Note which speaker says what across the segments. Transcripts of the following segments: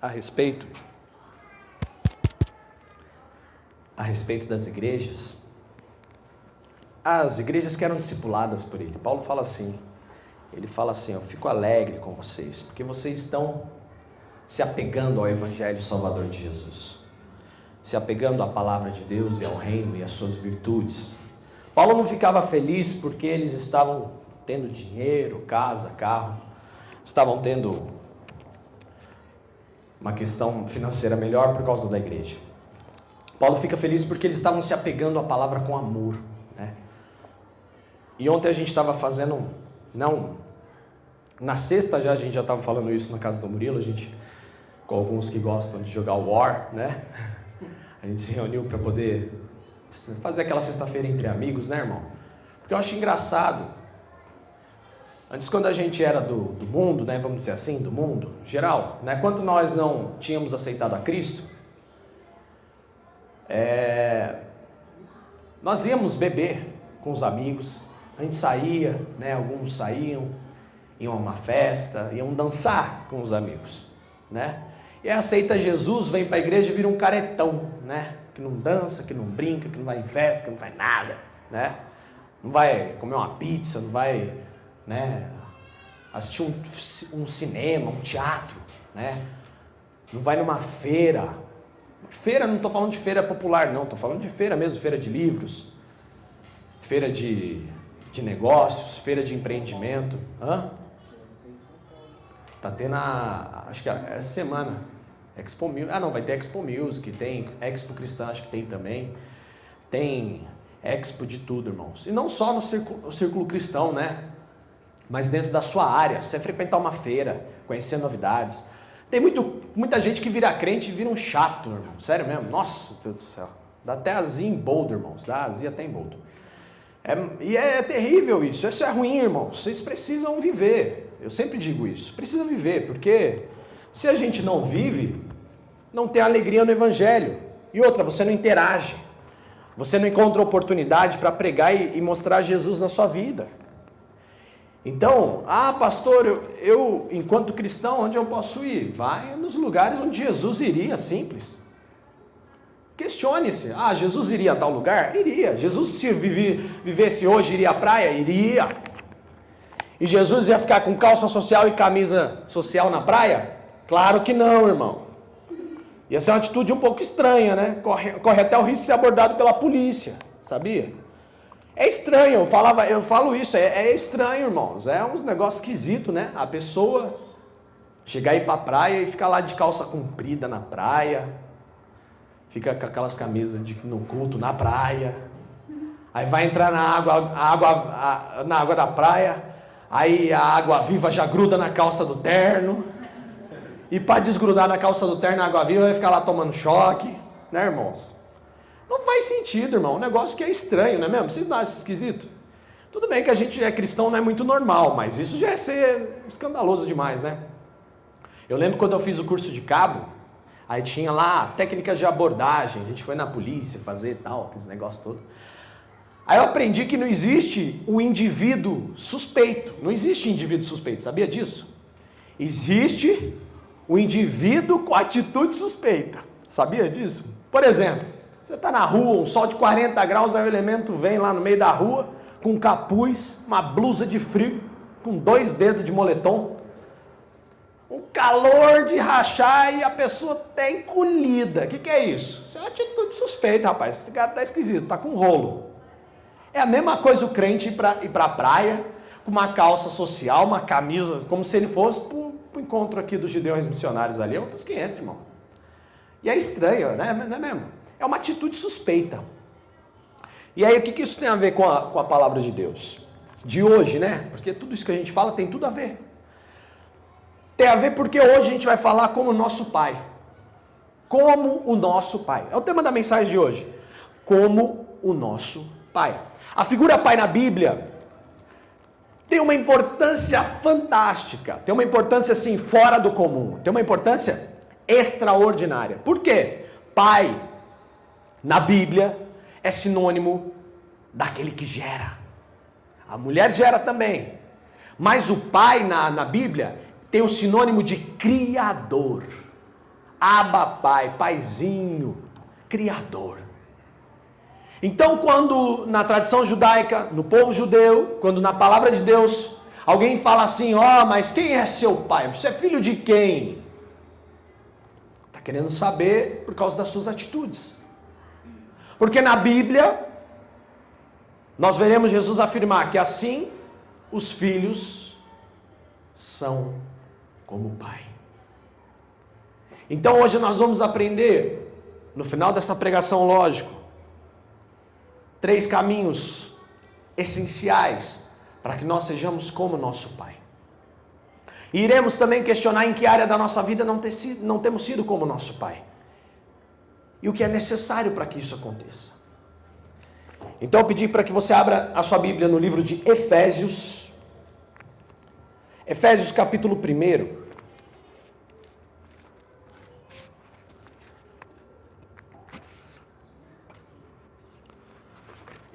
Speaker 1: a respeito das igrejas, as igrejas que eram discipuladas por ele. Paulo fala assim, eu fico alegre com vocês, porque vocês estão se apegando ao Evangelho Salvador de Jesus, se apegando à palavra de Deus e ao reino e às suas virtudes. Paulo não ficava feliz porque eles estavam tendo dinheiro, casa, carro, estavam tendo uma questão financeira melhor por causa da igreja. Paulo fica feliz porque eles estavam se apegando à palavra com amor, né? E ontem a gente estava fazendo, na sexta a gente já estava falando isso na casa do Murilo, com alguns que gostam de jogar War, né? A gente se reuniu para poder fazer aquela sexta-feira entre amigos, né, irmão? Porque eu acho engraçado. Antes, quando a gente era do mundo, né, vamos dizer assim, do mundo geral, né, quando nós não tínhamos aceitado a Cristo, nós íamos beber com os amigos, a gente saía, né, alguns saíam, iam a uma festa, iam dançar com os amigos, né? E aceita Jesus, vem para a igreja e vira um caretão, né? Que não dança, que não brinca, que não vai em festa, que não faz nada, né? Não vai comer uma pizza, não vai, né, assistir um cinema, um teatro, né? Não vai numa feira. Feira, não estou falando de feira popular, não. Estou falando de feira mesmo, feira de livros, feira de negócios, feira de empreendimento. Tá tendo acho que essa semana, Expo Music. Não, vai ter Expo Music, tem Expo Cristã, acho que tem também. Tem Expo de tudo, irmãos. E não só no círculo cristão, né? Mas dentro da sua área. Você frequentar uma feira, conhecer novidades. Tem muita gente que vira crente e vira um chato, irmão. Sério mesmo? Nossa, Deus do céu. Dá até azia em boldo, irmãos. Dá azia até em boldo. E é terrível isso. Isso é ruim, irmãos. Vocês precisam viver. Eu sempre digo isso. Precisa viver, porque se a gente não vive, não tem alegria no Evangelho. E outra, você não interage. Você não encontra oportunidade para pregar e mostrar Jesus na sua vida. Então, pastor, eu enquanto cristão, onde eu posso ir? Vai nos lugares onde Jesus iria, simples. Questione-se. Jesus iria a tal lugar? Iria. Jesus, se vivesse hoje, iria à praia? Iria. E Jesus ia ficar com calça social e camisa social na praia? Claro que não, irmão. Ia ser uma atitude um pouco estranha, né? Corre até o risco de ser abordado pela polícia, sabia? É estranho, eu falo isso, é estranho, irmãos. É uns negócios esquisitos, né? A pessoa chegar aí pra praia e ficar lá de calça comprida na praia, fica com aquelas camisas no culto na praia, aí vai entrar na água da praia, aí a água viva já gruda na calça do terno, e para desgrudar na calça do terno a água viva vai ficar lá tomando choque, né, irmãos? Não faz sentido, irmão. Um negócio que é estranho, não é mesmo? Vocês não acham esquisito? Tudo bem que a gente é cristão, não é muito normal, mas isso já é ser escandaloso demais, né? Eu lembro quando eu fiz o curso de cabo, aí tinha lá técnicas de abordagem, a gente foi na polícia fazer tal, aqueles negócios todos. Aí eu aprendi que não existe o indivíduo suspeito. Não existe indivíduo suspeito, sabia disso? Existe o indivíduo com atitude suspeita. Sabia disso? Por exemplo, você está na rua, um sol de 40 graus, aí o elemento vem lá no meio da rua, com um capuz, uma blusa de frio, com 2 dedos de moletom, um calor de rachar e a pessoa tá encolhida. O que é isso? Isso é uma atitude suspeita, rapaz. Esse cara tá esquisito, tá com rolo. É a mesma coisa o crente ir pra praia, com uma calça social, uma camisa, como se ele fosse pro encontro aqui dos Gideões Missionários ali, outros 500, irmão. E é estranho, né? Não é mesmo? É uma atitude suspeita. E aí, o que isso tem a ver com a palavra de Deus? De hoje, né? Porque tudo isso que a gente fala tem tudo a ver. Tem a ver porque hoje a gente vai falar como o nosso Pai. Como o nosso Pai. É o tema da mensagem de hoje. Como o nosso Pai. A figura Pai na Bíblia tem uma importância fantástica. Tem uma importância, assim, fora do comum. Tem uma importância extraordinária. Por quê? Pai, na Bíblia, é sinônimo daquele que gera. A mulher gera também. Mas o pai na Bíblia tem o sinônimo de criador. Abba Pai, Paizinho, Criador. Então, quando na tradição judaica, no povo judeu, quando na palavra de Deus, alguém fala assim, mas quem é seu pai? Você é filho de quem? Está querendo saber por causa das suas atitudes. Porque na Bíblia, nós veremos Jesus afirmar que assim, os filhos são como o pai. Então hoje nós vamos aprender, no final dessa pregação, lógico, 3 caminhos essenciais para que nós sejamos como nosso pai. E iremos também questionar em que área da nossa vida não temos sido como nosso pai. E o que é necessário para que isso aconteça. Então eu pedi para que você abra a sua Bíblia no livro de Efésios. Efésios capítulo 1.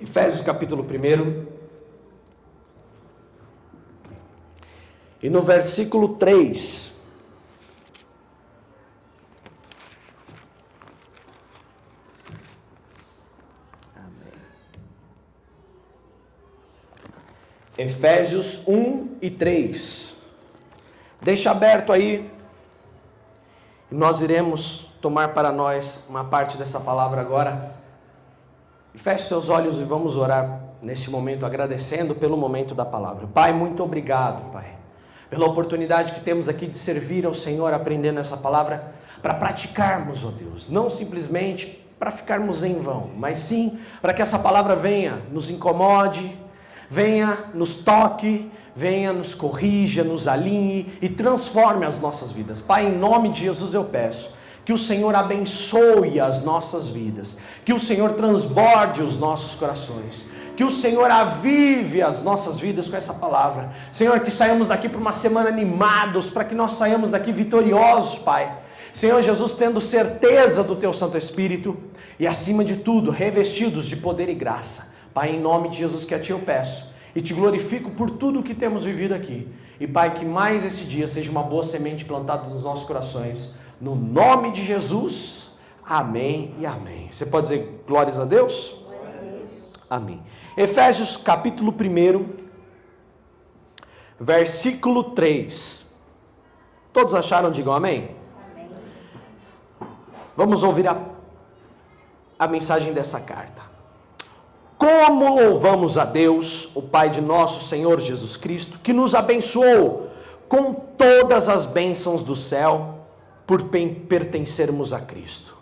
Speaker 1: Efésios capítulo 1. E no versículo 3. Efésios 1 e 3. Deixa aberto aí. E nós iremos tomar para nós uma parte dessa palavra agora. Feche seus olhos e vamos orar neste momento, agradecendo pelo momento da palavra. Pai, muito obrigado, Pai, pela oportunidade que temos aqui de servir ao Senhor, aprendendo essa palavra, para praticarmos, ó Deus, não simplesmente para ficarmos em vão, mas sim para que essa palavra venha, nos incomode, venha, nos toque, venha, nos corrija, nos alinhe e transforme as nossas vidas. Pai, em nome de Jesus eu peço que o Senhor abençoe as nossas vidas, que o Senhor transborde os nossos corações, que o Senhor avive as nossas vidas com essa palavra. Senhor, que saímos daqui por uma semana animados, para que nós saímos daqui vitoriosos, Pai. Senhor Jesus, tendo certeza do Teu Santo Espírito e, acima de tudo, revestidos de poder e graça. Pai, em nome de Jesus que a Ti eu peço e Te glorifico por tudo o que temos vivido aqui. E, Pai, que mais esse dia seja uma boa semente plantada nos nossos corações. No nome de Jesus, amém e amém. Você pode dizer glórias a Deus? Amém. Efésios capítulo 1, versículo 3. Todos acharam? Digam amém. Amém. Vamos ouvir a mensagem dessa carta. Como louvamos a Deus, o Pai de nosso Senhor Jesus Cristo, que nos abençoou com todas as bênçãos do céu, por pertencermos a Cristo.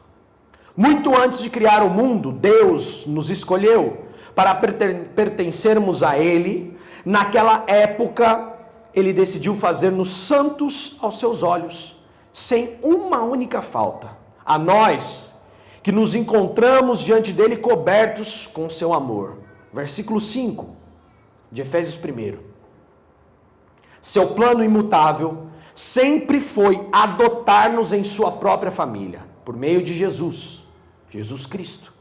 Speaker 1: Muito antes de criar o mundo, Deus nos escolheu para pertencermos a Ele. Naquela época, Ele decidiu fazer-nos santos aos seus olhos, sem uma única falta. A nós, que nos encontramos diante dEle cobertos com seu amor. Versículo 5 de Efésios 1. Seu plano imutável sempre foi adotar-nos em sua própria família, por meio de Jesus Cristo.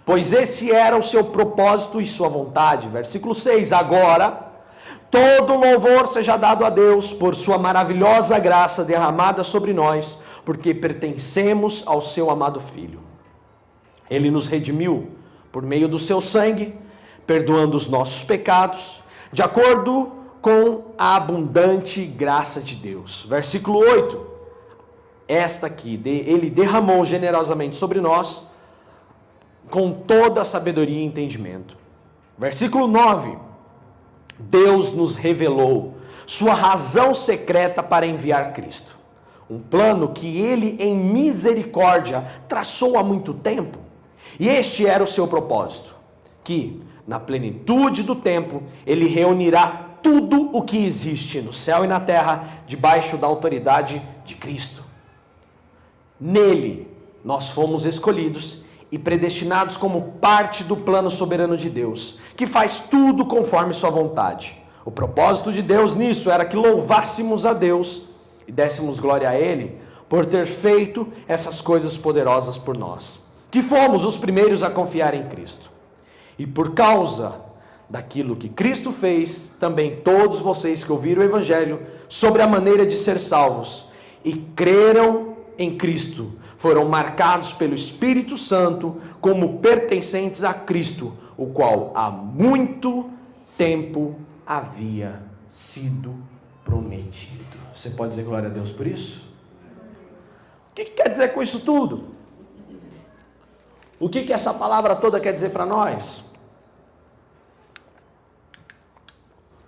Speaker 1: Pois esse era o seu propósito e sua vontade. Versículo 6. Agora, todo louvor seja dado a Deus por sua maravilhosa graça derramada sobre nós, porque pertencemos ao seu amado Filho. Ele nos redimiu por meio do seu sangue, perdoando os nossos pecados, de acordo com a abundante graça de Deus. Versículo 8. Esta aqui, Ele derramou generosamente sobre nós, com toda a sabedoria e entendimento. Versículo 9. Deus nos revelou sua razão secreta para enviar Cristo. Um plano que Ele, em misericórdia, traçou há muito tempo. E este era o seu propósito, que, na plenitude do tempo, Ele reunirá tudo o que existe no céu e na terra, debaixo da autoridade de Cristo. Nele, nós fomos escolhidos e predestinados como parte do plano soberano de Deus, que faz tudo conforme sua vontade. O propósito de Deus nisso era que louvássemos a Deus e dessemos glória a Ele por ter feito essas coisas poderosas por nós, que fomos os primeiros a confiar em Cristo. E por causa daquilo que Cristo fez, também todos vocês que ouviram o Evangelho sobre a maneira de ser salvos e creram em Cristo foram marcados pelo Espírito Santo como pertencentes a Cristo, o qual há muito tempo havia sido prometido. Você pode dizer glória a Deus por isso? O que quer dizer com isso tudo? O que essa palavra toda quer dizer para nós?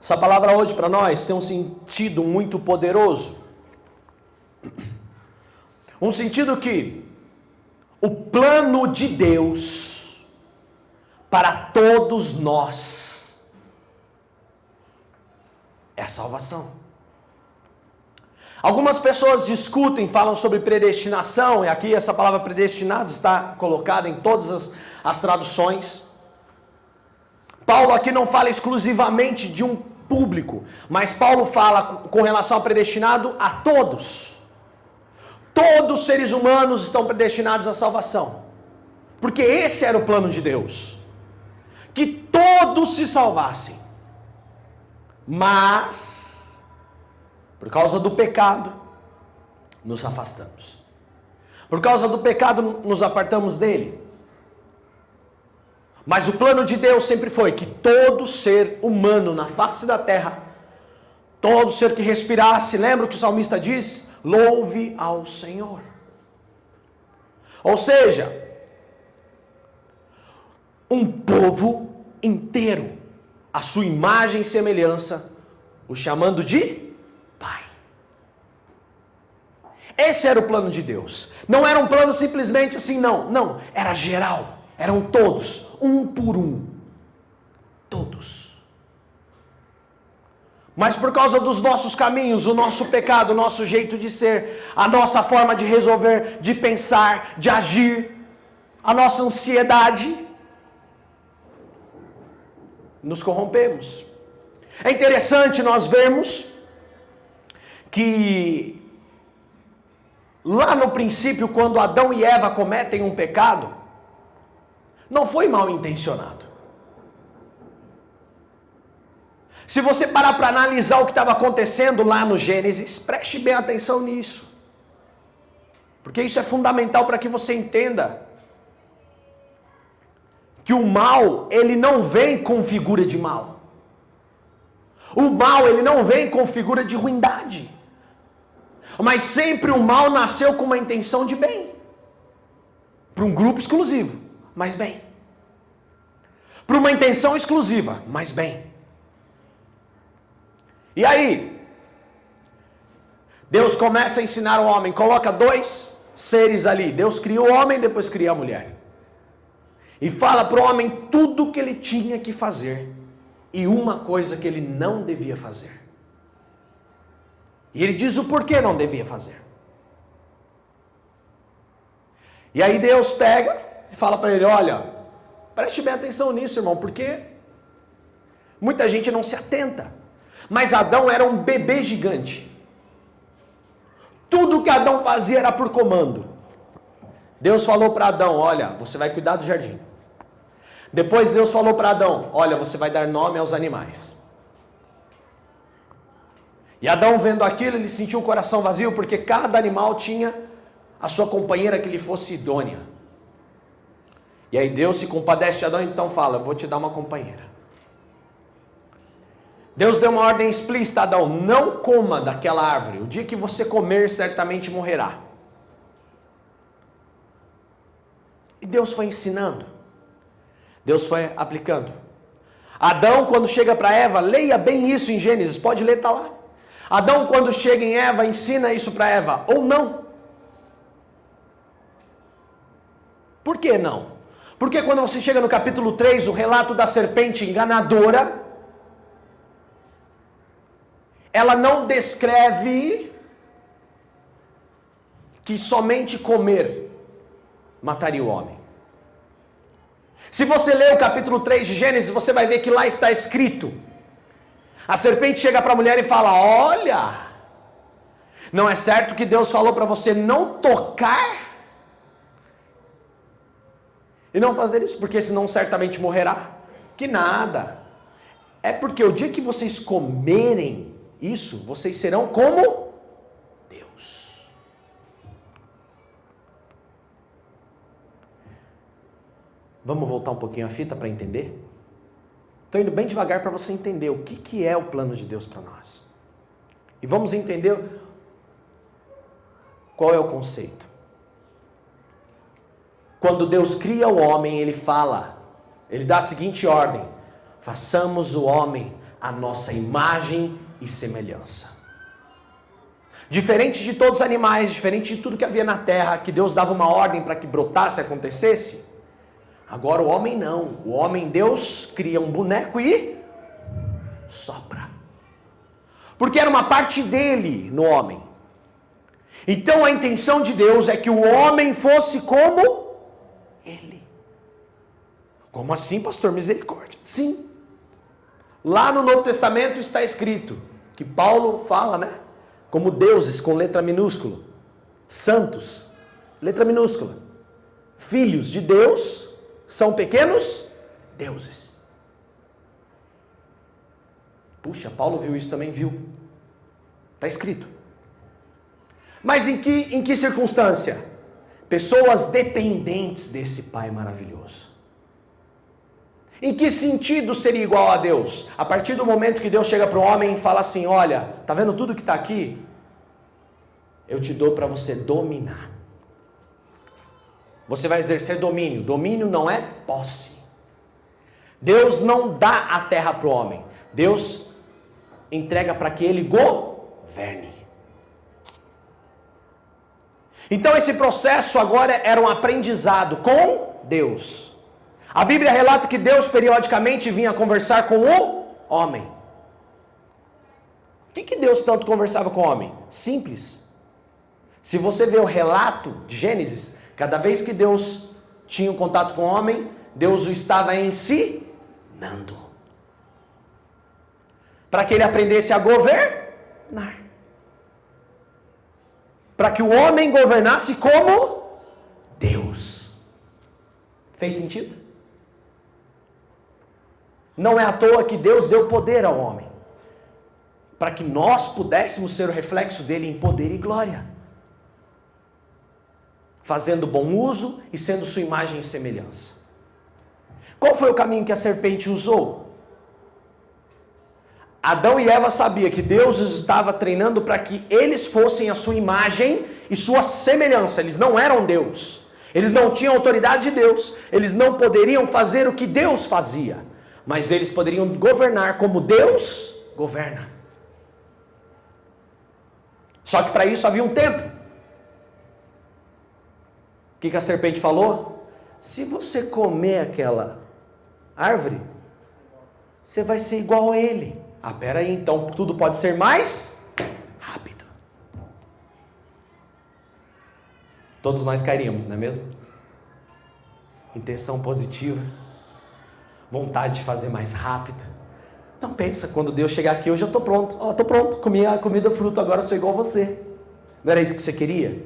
Speaker 1: Essa palavra hoje para nós tem um sentido muito poderoso. Um sentido que o plano de Deus para todos nós é a salvação. Algumas pessoas discutem, falam sobre predestinação, e aqui essa palavra predestinado está colocada em todas as traduções. Paulo aqui não fala exclusivamente de um público, mas Paulo fala com relação ao predestinado a todos. Todos os seres humanos estão predestinados à salvação. Porque esse era o plano de Deus. Que todos se salvassem. Mas, por causa do pecado, nos afastamos. Por causa do pecado, nos apartamos dele. Mas o plano de Deus sempre foi que todo ser humano na face da terra, todo ser que respirasse, lembra o que o salmista diz? Louve ao Senhor. Ou seja, um povo inteiro, a sua imagem e semelhança, o chamando de Pai. Esse era o plano de Deus. Não era um plano simplesmente assim, não. Era geral. Eram todos, um por um. Todos. Mas por causa dos nossos caminhos, o nosso pecado, o nosso jeito de ser, a nossa forma de resolver, de pensar, de agir, a nossa ansiedade, nos corrompemos. É interessante nós vermos que lá no princípio, quando Adão e Eva cometem um pecado, não foi mal intencionado. Se você parar para analisar o que estava acontecendo lá no Gênesis, preste bem atenção nisso. Porque isso é fundamental para que você entenda que o mal, ele não vem com figura de mal. O mal, ele não vem com figura de ruindade. Mas sempre o mal nasceu com uma intenção de bem. Para um grupo exclusivo, mas bem. Para uma intenção exclusiva, mas bem. E aí, Deus começa a ensinar o homem, coloca dois seres ali. Deus cria o homem, depois cria a mulher. E fala para o homem tudo o que ele tinha que fazer. E uma coisa que ele não devia fazer. E ele diz o porquê não devia fazer. E aí Deus pega e fala para ele, olha, preste bem atenção nisso, irmão, porque muita gente não se atenta. Mas Adão era um bebê gigante. Tudo que Adão fazia era por comando. Deus falou para Adão, olha, você vai cuidar do jardim. Depois Deus falou para Adão, olha, você vai dar nome aos animais. E Adão vendo aquilo, ele sentiu o coração vazio, porque cada animal tinha a sua companheira que lhe fosse idônea. E aí Deus se compadece de Adão, então fala, eu vou te dar uma companheira. Deus deu uma ordem explícita a Adão, não coma daquela árvore, o dia que você comer certamente morrerá. E Deus foi ensinando, Deus foi aplicando. Adão, quando chega para Eva, leia bem isso em Gênesis, pode ler, está lá. Adão, quando chega em Eva, ensina isso para Eva, ou não. Por que não? Porque quando você chega no capítulo 3, o relato da serpente enganadora, ela não descreve que somente comer mataria o homem. Se você ler o capítulo 3 de Gênesis, você vai ver que lá está escrito. A serpente chega para a mulher e fala, olha, não é certo que Deus falou para você não tocar? E não fazer isso, porque senão certamente morrerá? Que nada. É porque o dia que vocês comerem isso, vocês serão como Deus. Vamos voltar um pouquinho a fita para entender? Estou indo bem devagar para você entender o que é o plano de Deus para nós. E vamos entender qual é o conceito. Quando Deus cria o homem, Ele fala, Ele dá a seguinte ordem: façamos o homem à nossa imagem e semelhança. Diferente de todos os animais, diferente de tudo que havia na terra, que Deus dava uma ordem para que brotasse, acontecesse, agora o homem não. O homem, Deus cria um boneco e sopra. Porque era uma parte dele no homem. Então a intenção de Deus é que o homem fosse como ele. Como assim, pastor? Misericórdia. Sim. Lá no Novo Testamento está escrito, que Paulo fala, né? Como deuses com letra minúscula. Santos, letra minúscula. Filhos de Deus são pequenos deuses. Puxa, Paulo viu isso também, viu? Está escrito. Mas em que circunstância? Pessoas dependentes desse Pai maravilhoso. Em que sentido seria igual a Deus? A partir do momento que Deus chega para o homem e fala assim: olha, tá vendo tudo que está aqui? Eu te dou para você dominar. Você vai exercer domínio. Domínio não é posse. Deus não dá a terra para o homem. Deus entrega para que ele governe. Então esse processo agora era um aprendizado com Deus. A Bíblia relata que Deus periodicamente vinha conversar com o homem. O que Deus tanto conversava com o homem? Simples. Se você vê o relato de Gênesis, cada vez que Deus tinha um contato com o homem, Deus o estava ensinando. Para que ele aprendesse a governar. Para que o homem governasse como Deus. Fez sentido? Não é à toa que Deus deu poder ao homem. Para que nós pudéssemos ser o reflexo dele em poder e glória. Fazendo bom uso e sendo sua imagem e semelhança. Qual foi o caminho que a serpente usou? Adão e Eva sabiam que Deus os estava treinando para que eles fossem a sua imagem e sua semelhança. Eles não eram Deus. Eles não tinham autoridade de Deus. Eles não poderiam fazer o que Deus fazia. Mas eles poderiam governar como Deus governa. Só que para isso havia um tempo. O que a serpente falou? Se você comer aquela árvore, você vai ser igual a ele. Ah, peraí, então tudo pode ser mais rápido. Todos nós cairíamos, não é mesmo? Intenção positiva. Vontade de fazer mais rápido. Não pensa, quando Deus chegar aqui, eu já estou pronto. Ó, estou pronto, comi a comida fruto, agora eu sou igual a você. Não era isso que você queria?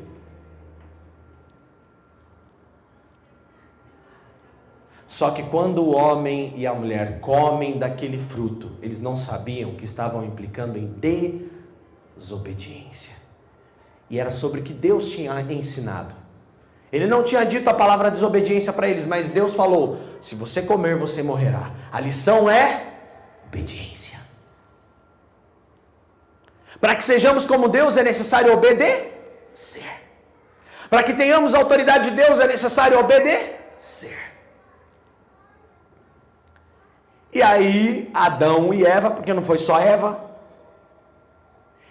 Speaker 1: Só que quando o homem e a mulher comem daquele fruto, eles não sabiam que estavam implicando em desobediência. E era sobre o que Deus tinha ensinado. Ele não tinha dito a palavra desobediência para eles, mas Deus falou: se você comer, você morrerá. A lição é obediência. Para que sejamos como Deus, é necessário obedecer. Para que tenhamos a autoridade de Deus, é necessário obedecer. E aí, Adão e Eva, porque não foi só Eva.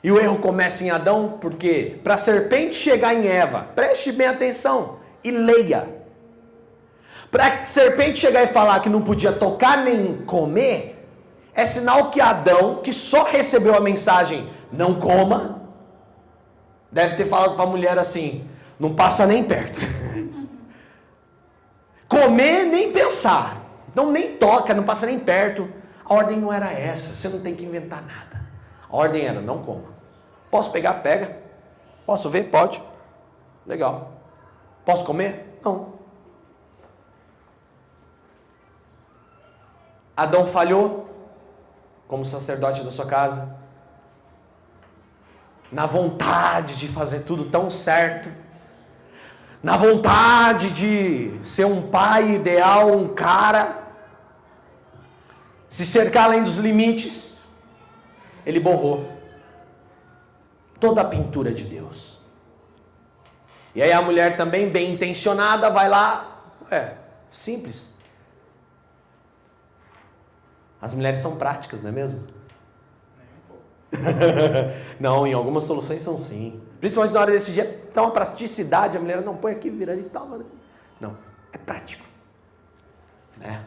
Speaker 1: E o erro começa em Adão, porque para a serpente chegar em Eva, preste bem atenção e leia. Para a serpente chegar e falar que não podia tocar nem comer, é sinal que Adão, que só recebeu a mensagem, não coma, deve ter falado para a mulher assim: não passa nem perto. Comer, nem pensar. Então nem toca, não passa nem perto. A ordem não era essa, você não tem que inventar nada. A ordem era: não coma. Posso pegar? Pega. Posso ver? Pode. Legal. Posso comer? Não. Adão falhou como sacerdote da sua casa, na vontade de fazer tudo tão certo, na vontade de ser um pai ideal, um cara, se cercar além dos limites, ele borrou toda a pintura de Deus. E aí a mulher também, bem intencionada, vai lá, simples. As mulheres são práticas, não é mesmo? Não, em algumas soluções são sim. Principalmente na hora desse dia, tá uma praticidade, a mulher não põe aqui, vira ali e tal. Não, é prático. Né?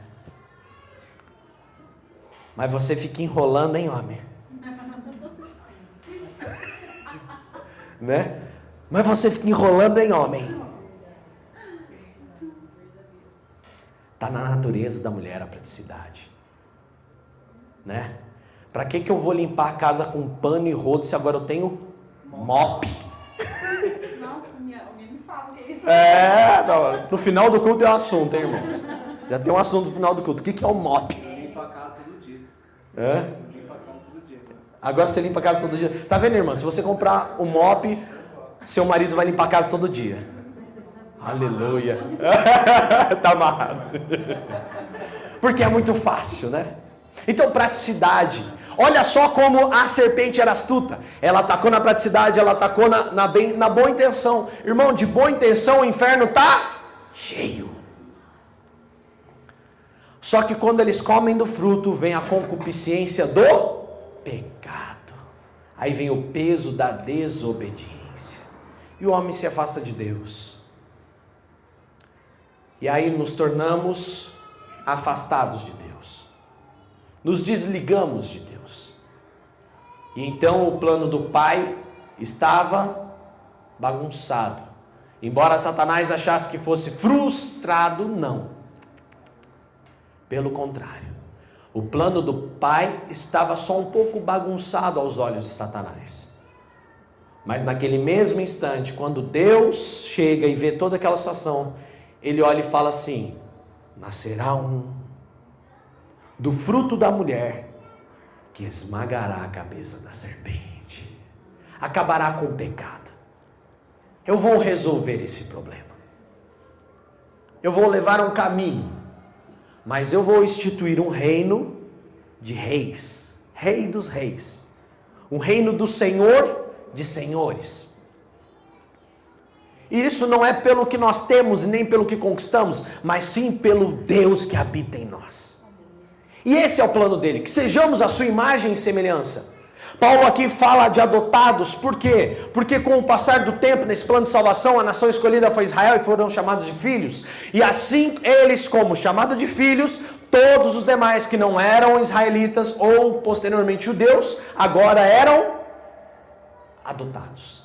Speaker 1: Mas você fica enrolando, hein, homem? Né? Mas você fica enrolando, hein, homem? Está na natureza da mulher a praticidade. Né? Para que eu vou limpar a casa com pano e rodo se agora eu tenho mop?
Speaker 2: Nossa, alguém me fala que é isso.
Speaker 1: No final do culto é um assunto, hein, irmãos? Já tem um assunto no final do culto. O que é o mop?
Speaker 3: Limpa a casa todo dia. Limpa a casa todo dia.
Speaker 1: Agora você limpa a casa todo dia. Tá vendo, irmã? Se você comprar o mop, seu marido vai limpar a casa todo dia. Aleluia. Tá amarrado. Porque é muito fácil, né? Então, praticidade. Olha só como a serpente era astuta. Ela atacou na praticidade, ela atacou na boa intenção. Irmão, de boa intenção o inferno tá cheio. Só que quando eles comem do fruto, vem a concupiscência do pecado. Aí vem o peso da desobediência. E o homem se afasta de Deus. E aí nos tornamos afastados de Deus. Nos desligamos de Deus. E então o plano do Pai estava bagunçado. Embora Satanás achasse que fosse frustrado, não. Pelo contrário. O plano do Pai estava só um pouco bagunçado aos olhos de Satanás. Mas naquele mesmo instante, quando Deus chega e vê toda aquela situação, ele olha e fala assim: nascerá do fruto da mulher, que esmagará a cabeça da serpente, acabará com o pecado. Eu vou resolver esse problema. Eu vou levar um caminho, mas eu vou instituir um reino de reis, rei dos reis, um reino do Senhor de senhores. E isso não é pelo que nós temos, nem pelo que conquistamos, mas sim pelo Deus que habita em nós. E esse é o plano dele, que sejamos a sua imagem e semelhança. Paulo aqui fala de adotados, por quê? Porque com o passar do tempo, nesse plano de salvação, a nação escolhida foi Israel e foram chamados de filhos. E assim eles, como chamados de filhos, todos os demais que não eram israelitas ou posteriormente judeus, agora eram adotados.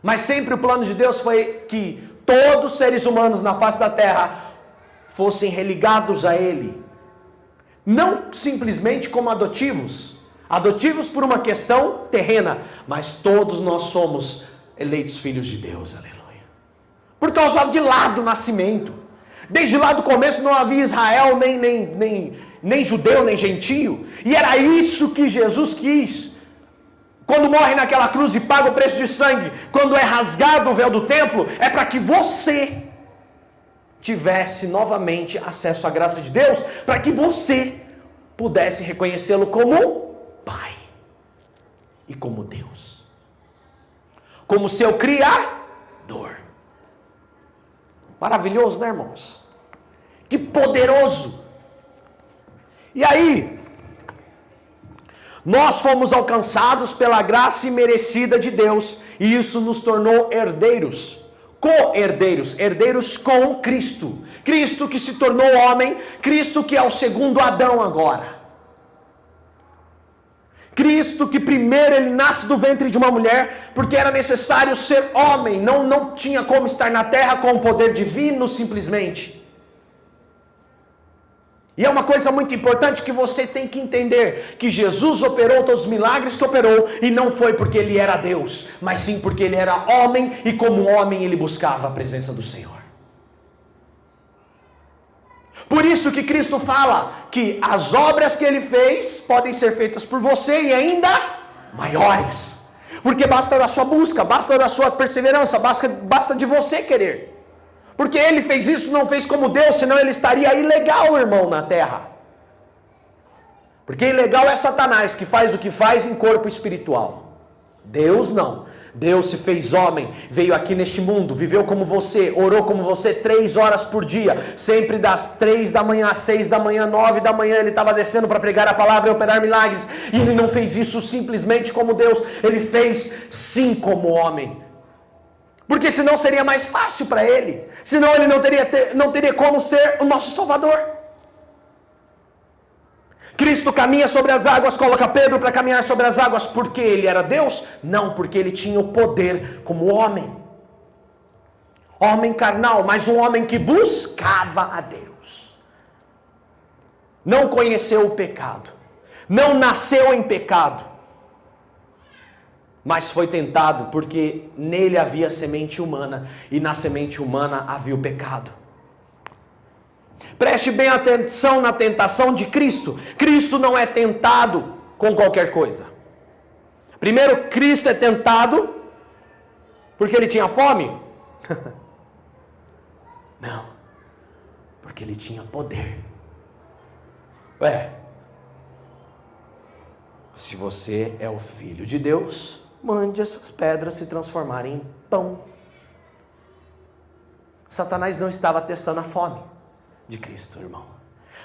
Speaker 1: Mas sempre o plano de Deus foi que todos os seres humanos na face da terra fossem religados a Ele. Não simplesmente como adotivos por uma questão terrena, mas todos nós somos eleitos filhos de Deus, aleluia. Por causa de lá do nascimento. Desde lá do começo não havia Israel, nem judeu, nem gentio. E era isso que Jesus quis. Quando morre naquela cruz e paga o preço de sangue, quando é rasgado o véu do templo, é para que você tivesse novamente acesso à graça de Deus, para que você pudesse reconhecê-lo como Pai e como Deus, como seu Criador. Maravilhoso, né, irmãos? Que poderoso! E aí, nós fomos alcançados pela graça imerecida de Deus, e isso nos tornou herdeiros, co-herdeiros, herdeiros com Cristo. Cristo que se tornou homem, Cristo que é o segundo Adão agora. Cristo que primeiro ele nasce do ventre de uma mulher, porque era necessário ser homem, não tinha como estar na terra com o poder divino simplesmente. E é uma coisa muito importante que você tem que entender, que Jesus operou todos os milagres que operou, e não foi porque ele era Deus, mas sim porque ele era homem, e como homem ele buscava a presença do Senhor. Por isso que Cristo fala que as obras que ele fez podem ser feitas por você e ainda maiores. Porque basta da sua busca, basta da sua perseverança, basta de você querer. Porque ele fez isso, não fez como Deus, senão ele estaria ilegal, irmão, na terra. Porque ilegal é Satanás, que faz o que faz em corpo espiritual. Deus não. Deus se fez homem, veio aqui neste mundo, viveu como você, orou como você 3 horas por dia, sempre das 3 da manhã às 6 da manhã, 9 da manhã, ele estava descendo para pregar a palavra e operar milagres, e ele não fez isso simplesmente como Deus, ele fez sim como homem, porque senão seria mais fácil para ele, senão ele não teria como ser o nosso Salvador. Cristo caminha sobre as águas, coloca Pedro para caminhar sobre as águas, porque ele era Deus? Não, porque ele tinha o poder como homem. Homem carnal, mas um homem que buscava a Deus. Não conheceu o pecado, não nasceu em pecado, mas foi tentado porque nele havia semente humana, e na semente humana havia o pecado. Preste bem atenção na tentação de Cristo. Cristo não é tentado com qualquer coisa. Primeiro, Cristo é tentado porque ele tinha fome? Não, porque ele tinha poder. Se você é o Filho de Deus, mande essas pedras se transformarem em pão. Satanás não estava testando a fome de Cristo, irmão.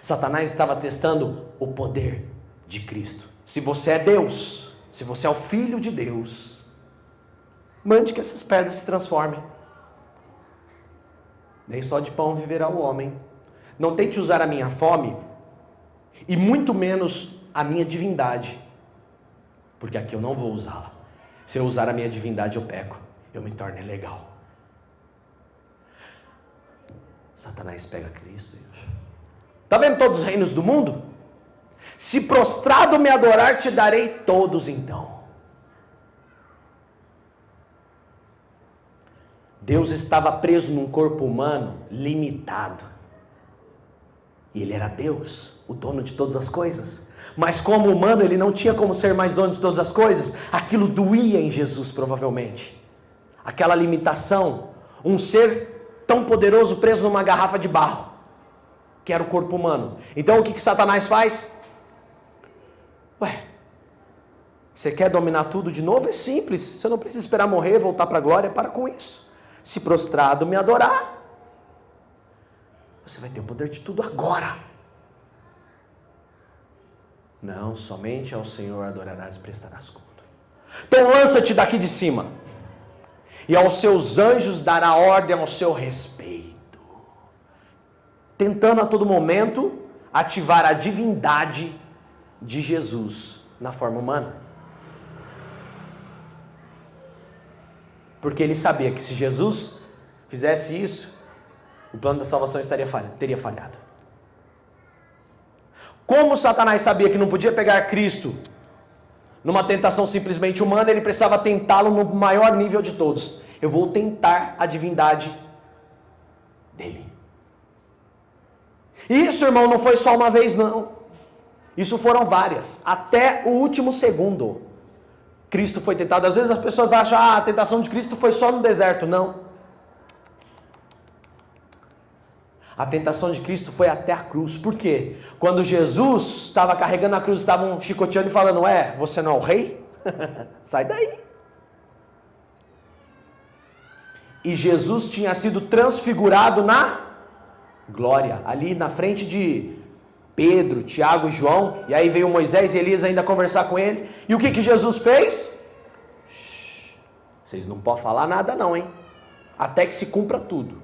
Speaker 1: Satanás estava testando o poder de Cristo. Se você é Deus, se você é o Filho de Deus, mande que essas pedras se transformem. Nem só de pão viverá o homem. Não tente usar a minha fome, e muito menos a minha divindade, porque aqui eu não vou usá-la. Se eu usar a minha divindade, eu peco, eu me torno ilegal. Satanás pega Cristo. Está vendo todos os reinos do mundo? Se prostrado me adorar, te darei todos então. Deus estava preso num corpo humano limitado. E ele era Deus, o dono de todas as coisas. Mas como humano, ele não tinha como ser mais dono de todas as coisas. Aquilo doía em Jesus, provavelmente. Aquela limitação. Um ser tão poderoso preso numa garrafa de barro, que era o corpo humano. Então o que Satanás faz? Você quer dominar tudo de novo? É simples, você não precisa esperar morrer, voltar para a glória, para com isso. Se prostrado me adorar, você vai ter o poder de tudo agora. Não, somente ao Senhor adorarás e prestarás culto. Então lança-te daqui de cima, e aos seus anjos dará ordem ao seu respeito, tentando a todo momento ativar a divindade de Jesus na forma humana. Porque ele sabia que se Jesus fizesse isso, o plano da salvação teria falhado. Como Satanás sabia que não podia pegar Cristo numa tentação simplesmente humana, ele precisava tentá-lo no maior nível de todos. Eu vou tentar a divindade dele. Isso, irmão, não foi só uma vez, não. Isso foram várias. Até o último segundo, Cristo foi tentado. Às vezes as pessoas acham, a tentação de Cristo foi só no deserto. Não. A tentação de Cristo foi até a cruz. Por quê? Quando Jesus estava carregando a cruz, estavam chicoteando e falando, você não é o rei? Sai daí. E Jesus tinha sido transfigurado na glória, ali na frente de Pedro, Tiago e João. E aí veio Moisés e Elias ainda conversar com ele. E o que Jesus fez? Vocês não podem falar nada não, hein? Até que se cumpra tudo.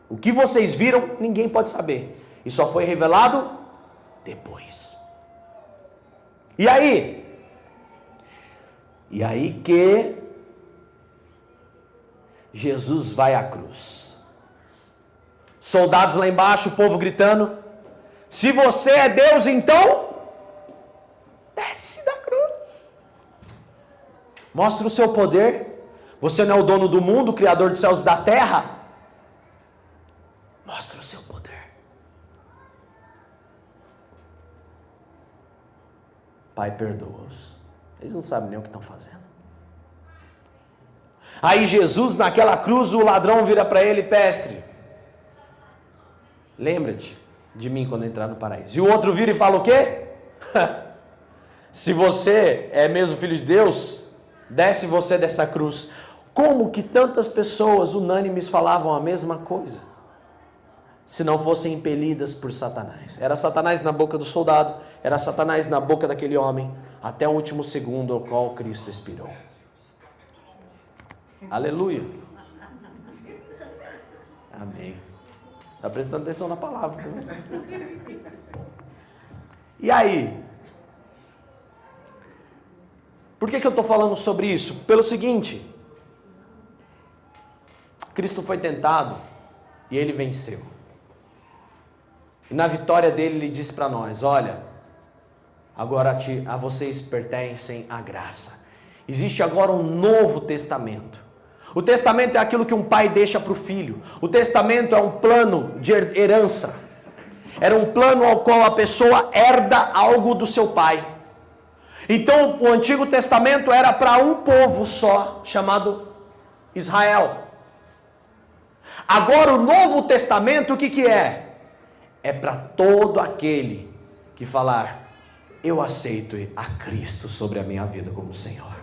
Speaker 1: O que vocês viram, ninguém pode saber. E só foi revelado depois. E aí? E aí que Jesus vai à cruz. Soldados lá embaixo, o povo gritando, se você é Deus, então desce da cruz. Mostra o seu poder. Você não é o dono do mundo, o criador dos céus e da terra. Mostra o seu poder. Pai, perdoa-os. Eles não sabem nem o que estão fazendo. Aí Jesus, naquela cruz, o ladrão vira para ele: mestre, lembra-te de mim quando entrar no paraíso. E o outro vira e fala o quê? Se você é mesmo filho de Deus, desce você dessa cruz. Como que tantas pessoas unânimes falavam a mesma coisa? Se não fossem impelidas por Satanás. Era Satanás na boca do soldado, era Satanás na boca daquele homem, até o último segundo ao qual Cristo expirou. Aleluia. Amém. Está prestando atenção na palavra. E aí? Por que eu estou falando sobre isso? Pelo seguinte: Cristo foi tentado e ele venceu. E na vitória dele, ele disse para nós: olha, agora a vocês pertencem a graça. Existe agora um novo testamento. O testamento é aquilo que um pai deixa para o filho. O testamento é um plano de herança. Era um plano ao qual a pessoa herda algo do seu pai. Então, o Antigo Testamento era para um povo só, chamado Israel. Agora, o Novo Testamento, o que é? É para todo aquele que falar: eu aceito a Cristo sobre a minha vida como Senhor.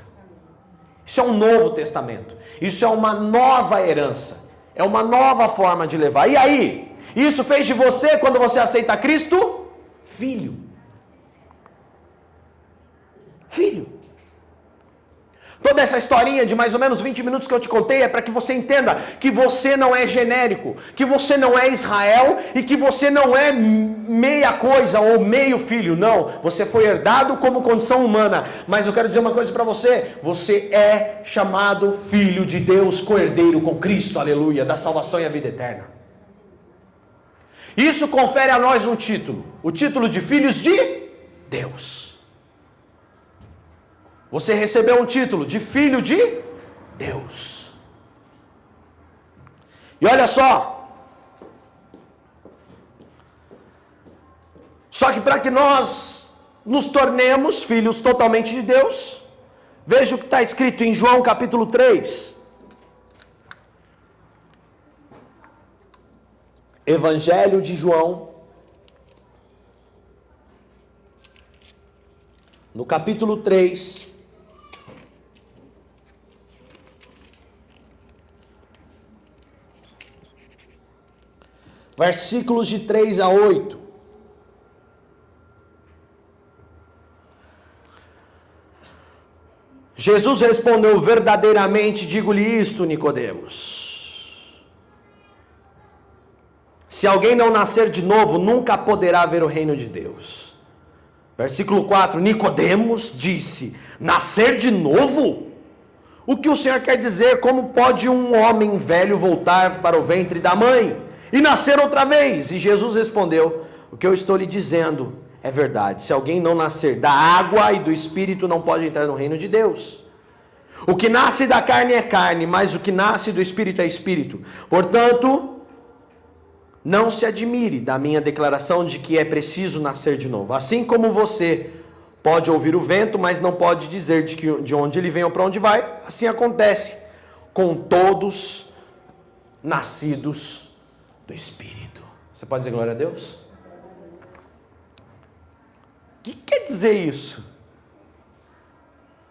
Speaker 1: Isso é um novo testamento. Isso é uma nova herança. É uma nova forma de levar. E aí? Isso fez de você, quando você aceita Cristo, filho. Filho. Toda essa historinha de mais ou menos 20 minutos que eu te contei é para que você entenda que você não é genérico, que você não é Israel e que você não é meia coisa ou meio filho. Não, você foi herdado como condição humana. Mas eu quero dizer uma coisa para você: você é chamado filho de Deus, co-herdeiro com Cristo, aleluia, da salvação e a vida eterna. Isso confere a nós um título, o título de filhos de Deus. Você recebeu um título de filho de Deus. E olha só. Só que para que nós nos tornemos filhos totalmente de Deus, veja o que está escrito em João capítulo 3. Evangelho de João, no capítulo 3. Versículos de 3 a 8. Jesus respondeu: verdadeiramente digo-lhe isto, Nicodemos. Se alguém não nascer de novo, nunca poderá ver o reino de Deus. Versículo 4. Nicodemos disse: nascer de novo? O que o Senhor quer dizer? Como pode um homem velho voltar para o ventre da mãe e nascer outra vez? E Jesus respondeu: o que eu estou lhe dizendo é verdade. Se alguém não nascer da água e do Espírito, não pode entrar no reino de Deus. O que nasce da carne é carne, mas o que nasce do Espírito é Espírito. Portanto, não se admire da minha declaração de que é preciso nascer de novo. Assim como você pode ouvir o vento, mas não pode dizer de onde ele vem ou para onde vai, assim acontece com todos nascidos do Espírito. Você pode dizer glória a Deus? O que quer dizer isso?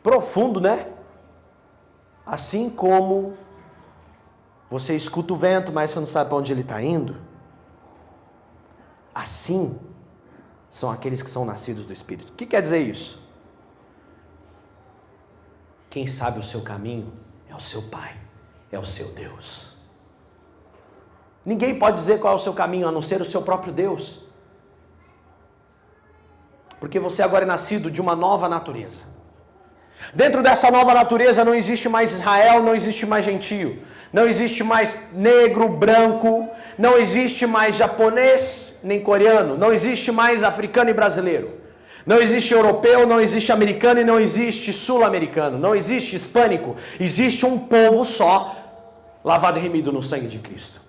Speaker 1: Profundo, né? Assim como você escuta o vento, mas você não sabe para onde ele está indo, assim são aqueles que são nascidos do Espírito. O que quer dizer isso? Quem sabe o seu caminho é o seu Pai, é o seu Deus. Ninguém pode dizer qual é o seu caminho, a não ser o seu próprio Deus. Porque você agora é nascido de uma nova natureza. Dentro dessa nova natureza não existe mais Israel, não existe mais gentio. Não existe mais negro, branco. Não existe mais japonês, nem coreano. Não existe mais africano e brasileiro. Não existe europeu, não existe americano e não existe sul-americano. Não existe hispânico. Existe um povo só, lavado e remido no sangue de Cristo.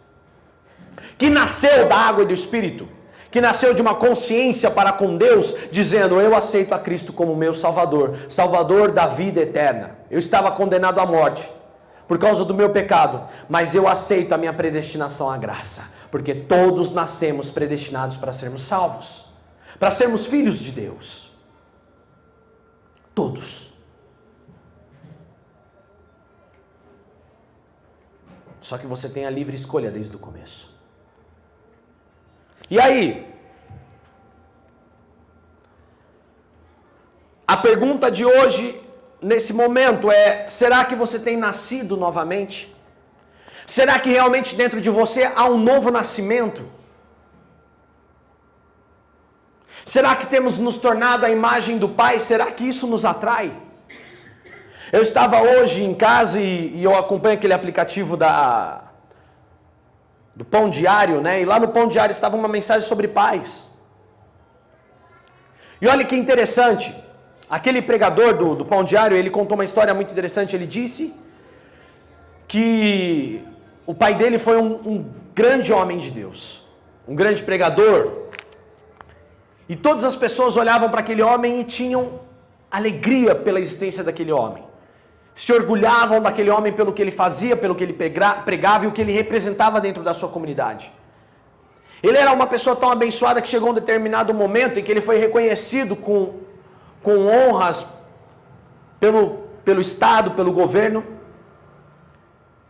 Speaker 1: Que nasceu da água e do Espírito, que nasceu de uma consciência para com Deus, dizendo: eu aceito a Cristo como meu Salvador, Salvador da vida eterna. Eu estava condenado à morte, por causa do meu pecado, mas eu aceito a minha predestinação à graça, porque todos nascemos predestinados para sermos salvos, para sermos filhos de Deus. Todos. Só que você tem a livre escolha desde o começo. E aí? A pergunta de hoje, nesse momento, é: será que você tem nascido novamente? Será que realmente dentro de você há um novo nascimento? Será que temos nos tornado a imagem do Pai? Será que isso nos atrai? Eu estava hoje em casa e eu acompanho aquele aplicativo do Pão Diário, né? E lá no Pão Diário estava uma mensagem sobre paz. E olha que interessante, aquele pregador do Pão Diário, ele contou uma história muito interessante. Ele disse que o pai dele foi um grande homem de Deus, um grande pregador. E todas as pessoas olhavam para aquele homem e tinham alegria pela existência daquele homem. Se orgulhavam daquele homem pelo que ele fazia, pelo que ele pregava e o que ele representava dentro da sua comunidade. Ele era uma pessoa tão abençoada que chegou um determinado momento em que ele foi reconhecido com honras pelo Estado, pelo governo.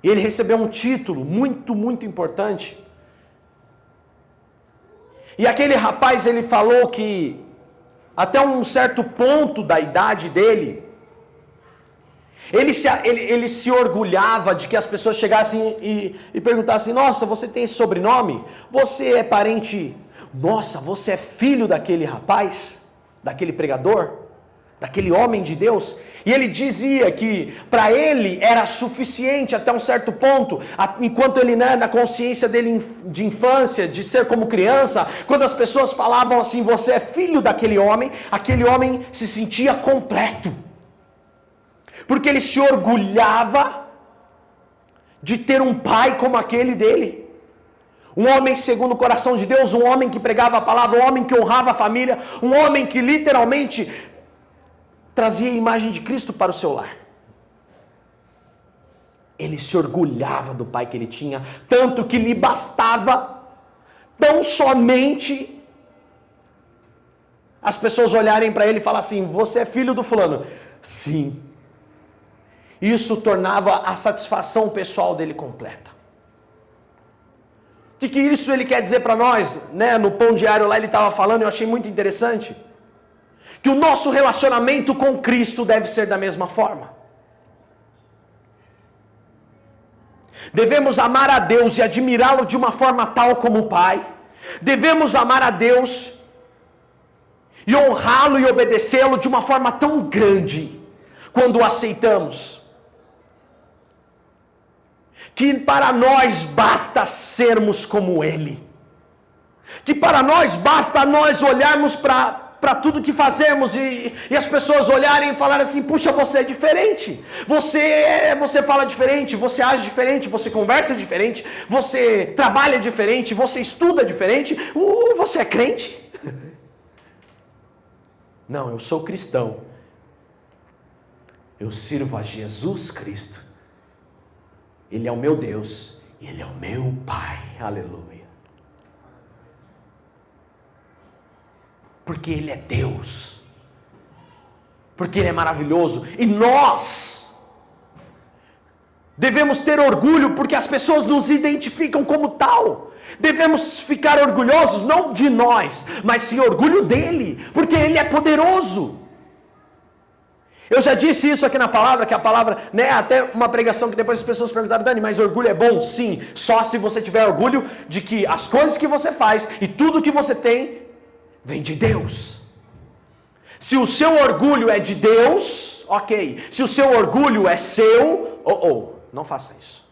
Speaker 1: E ele recebeu um título muito, muito importante. E aquele rapaz, ele falou que até um certo ponto da idade dele, ele se orgulhava de que as pessoas chegassem e perguntassem: nossa, você tem esse sobrenome? Você é parente? Nossa, você é filho daquele rapaz? Daquele pregador? Daquele homem de Deus? E ele dizia que para ele era suficiente até um certo ponto, enquanto ele, né, na consciência dele de infância, de ser como criança, quando as pessoas falavam assim: você é filho daquele homem, aquele homem se sentia completo. Porque ele se orgulhava de ter um pai como aquele dele. Um homem segundo o coração de Deus, um homem que pregava a palavra, um homem que honrava a família, um homem que literalmente trazia a imagem de Cristo para o seu lar. Ele se orgulhava do pai que ele tinha, tanto que lhe bastava tão somente as pessoas olharem para ele e falar assim: você é filho do fulano? Sim. Isso tornava a satisfação pessoal dele completa. O que isso ele quer dizer para nós? Né? No Pão Diário lá ele estava falando, eu achei muito interessante, que o nosso relacionamento com Cristo deve ser da mesma forma. Devemos amar a Deus e admirá-lo de uma forma tal como o Pai. Devemos amar a Deus e honrá-lo e obedecê-lo de uma forma tão grande quando o aceitamos, que para nós basta sermos como Ele. Que para nós basta nós olharmos para tudo que fazemos e as pessoas olharem e falarem assim: puxa, você é diferente. Você fala diferente, você age diferente, você conversa diferente, você trabalha diferente, você estuda diferente. Você é crente? Não, eu sou cristão. Eu sirvo a Jesus Cristo. Ele é o meu Deus, Ele é o meu Pai, aleluia. Porque Ele é Deus, porque Ele é maravilhoso, e nós devemos ter orgulho, porque as pessoas nos identificam como tal. Devemos ficar orgulhosos, não de nós, mas sim orgulho dEle, porque Ele é poderoso. Eu já disse isso aqui na palavra, que a palavra, né, até uma pregação que depois as pessoas perguntaram: Dani, mas orgulho é bom? Sim, só se você tiver orgulho de que as coisas que você faz e tudo que você tem vem de Deus. Se o seu orgulho é de Deus, ok. Se o seu orgulho é seu, não faça isso.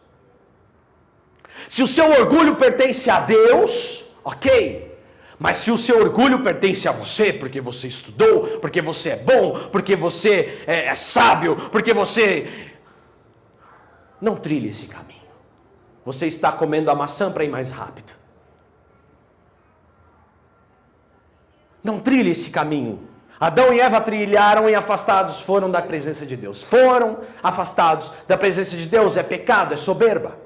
Speaker 1: Se o seu orgulho pertence a Deus, ok. Mas se o seu orgulho pertence a você, porque você estudou, porque você é bom, porque você é sábio, porque você... Não trilhe esse caminho. Você está comendo a maçã para ir mais rápido. Não trilhe esse caminho. Adão e Eva trilharam e afastados foram da presença de Deus. Foram afastados da presença de Deus. É pecado, é soberba.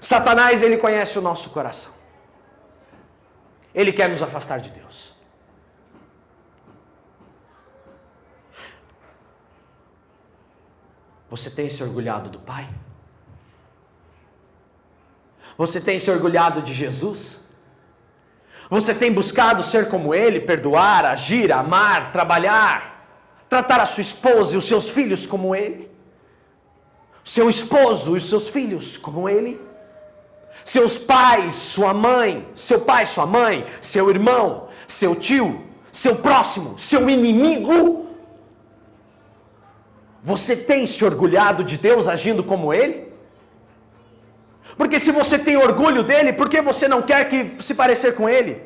Speaker 1: Satanás, ele conhece o nosso coração. Ele quer nos afastar de Deus. Você tem se orgulhado do Pai? Você tem se orgulhado de Jesus? Você tem buscado ser como Ele, perdoar, agir, amar, trabalhar, tratar a sua esposa e os seus filhos como Ele? Seu esposo e os seus filhos como Ele? Seus pais, sua mãe, seu pai, sua mãe, seu irmão, seu tio, seu próximo, seu inimigo? Você tem se orgulhado de Deus agindo como Ele? Porque se você tem orgulho dele, por que você não quer que se parecer com ele?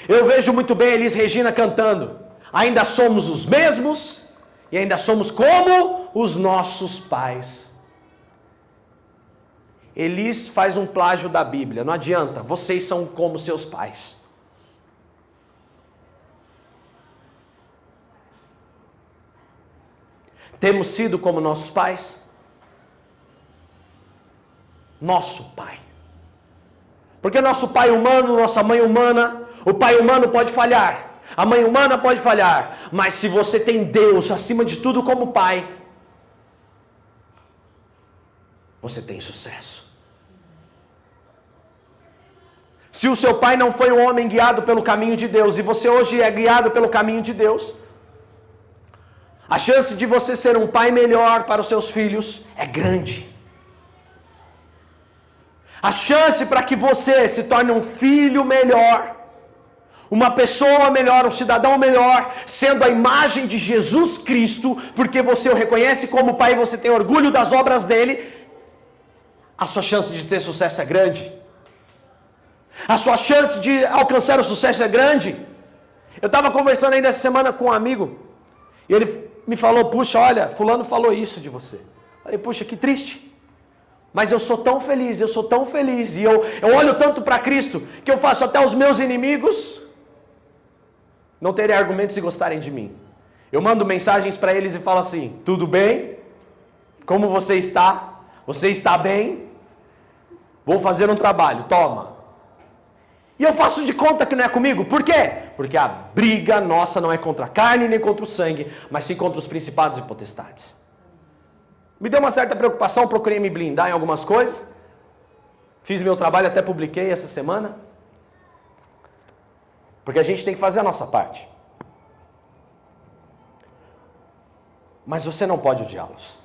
Speaker 1: Eu vejo muito bem Elis Regina cantando. Ainda somos os mesmos e ainda somos como os nossos pais. Elis faz um plágio da Bíblia. Não adianta, vocês são como seus pais. Temos sido como nossos pais? Nosso pai. Porque nosso pai humano, nossa mãe humana, o pai humano pode falhar, a mãe humana pode falhar, mas se você tem Deus acima de tudo como pai, você tem sucesso. Se o seu pai não foi um homem guiado pelo caminho de Deus e você hoje é guiado pelo caminho de Deus, a chance de você ser um pai melhor para os seus filhos é grande. A chance para que você se torne um filho melhor, uma pessoa melhor, um cidadão melhor, sendo a imagem de Jesus Cristo, porque você o reconhece como pai e você tem orgulho das obras dele, a sua chance de ter sucesso é grande. A sua chance de alcançar o sucesso é grande. Eu estava conversando ainda essa semana com um amigo, e ele me falou, puxa, olha, fulano falou isso de você. Eu falei, puxa, que triste. Mas eu sou tão feliz, e eu olho tanto para Cristo, que eu faço até os meus inimigos não terem argumentos e gostarem de mim. Eu mando mensagens para eles e falo assim, tudo bem? Como você está? Você está bem? Vou fazer um trabalho, toma. E eu faço de conta que não é comigo, por quê? Porque a briga nossa não é contra a carne nem contra o sangue, mas sim contra os principados e potestades. Me deu uma certa preocupação, procurei me blindar em algumas coisas. Fiz meu trabalho, até publiquei essa semana. Porque a gente tem que fazer a nossa parte. Mas você não pode odiá-los.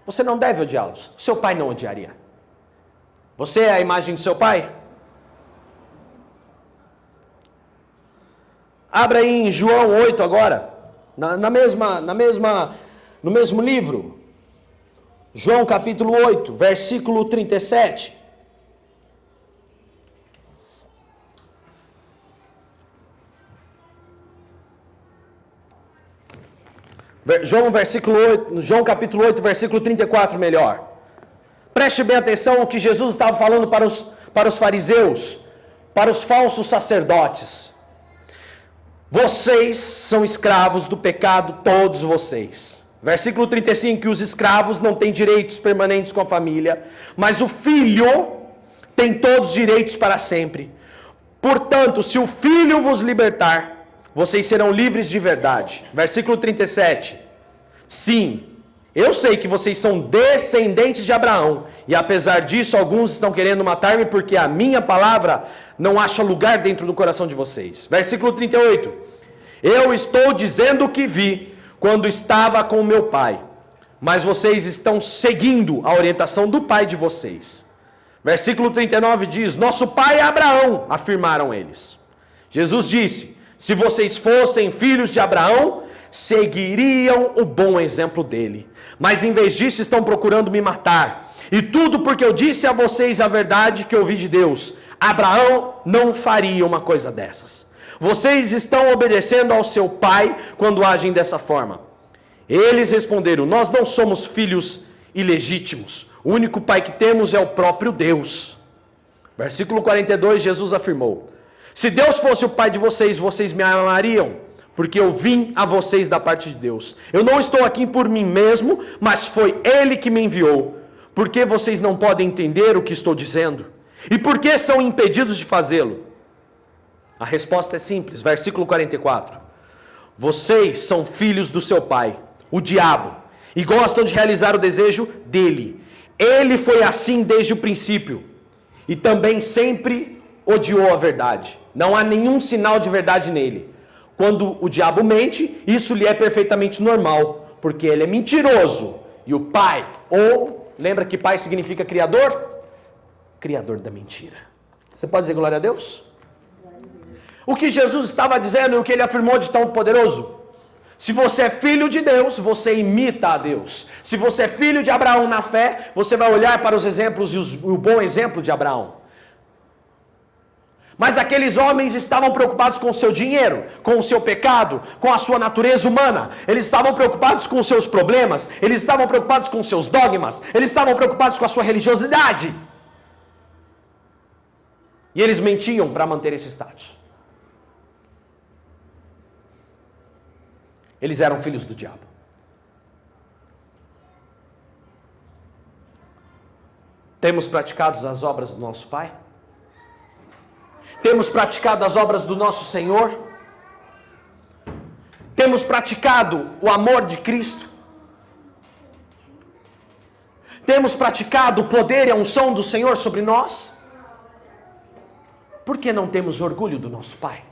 Speaker 1: Você não deve odiá-los. Seu pai não odiaria. Você é a imagem do seu pai? Abra aí em João 8 agora. No mesmo livro, João capítulo 8, versículo 37. João capítulo 8, versículo 34, melhor. Preste bem atenção ao que Jesus estava falando para os fariseus, para os falsos sacerdotes. Vocês são escravos do pecado, todos vocês. Versículo 35, que os escravos não têm direitos permanentes com a família, mas o filho tem todos os direitos para sempre. Portanto, se o filho vos libertar, vocês serão livres de verdade. Versículo 37. Sim, eu sei que vocês são descendentes de Abraão, e apesar disso, alguns estão querendo matar-me porque a minha palavra não acha lugar dentro do coração de vocês. Versículo 38. Eu estou dizendo o que vi quando estava com meu pai, mas vocês estão seguindo a orientação do pai de vocês. Versículo 39 diz, nosso pai é Abraão, afirmaram eles. Jesus disse, se vocês fossem filhos de Abraão, seguiriam o bom exemplo dele. Mas em vez disso estão procurando me matar. E tudo porque eu disse a vocês a verdade que ouvi de Deus. Abraão não faria uma coisa dessas. Vocês estão obedecendo ao seu pai quando agem dessa forma. Eles responderam, nós não somos filhos ilegítimos. O único pai que temos é o próprio Deus. Versículo 42, Jesus afirmou, Se Deus fosse o pai de vocês, vocês me amariam, porque eu vim a vocês da parte de Deus. Eu não estou aqui por mim mesmo, mas foi Ele que me enviou. Por que vocês não podem entender o que estou dizendo? E por que são impedidos de fazê-lo? A resposta é simples, versículo 44. Vocês são filhos do seu pai, o diabo, e gostam de realizar o desejo dele. Ele foi assim desde o princípio, e também sempre odiou a verdade. Não há nenhum sinal de verdade nele. Quando o diabo mente, isso lhe é perfeitamente normal, porque ele é mentiroso. E o pai, lembra que pai significa criador? Criador da mentira. Você pode dizer glória a Deus? O que Jesus estava dizendo e o que ele afirmou de tão poderoso? Se você é filho de Deus, você imita a Deus. Se você é filho de Abraão na fé, você vai olhar para os exemplos e o bom exemplo de Abraão. Mas aqueles homens estavam preocupados com o seu dinheiro, com o seu pecado, com a sua natureza humana. Eles estavam preocupados com os seus problemas, eles estavam preocupados com os seus dogmas, eles estavam preocupados com a sua religiosidade. E eles mentiam para manter esse status. Eles eram filhos do diabo. Temos praticado as obras do nosso Pai? Temos praticado as obras do nosso Senhor? Temos praticado o amor de Cristo? Temos praticado o poder e a unção do Senhor sobre nós? Por que não temos orgulho do nosso Pai?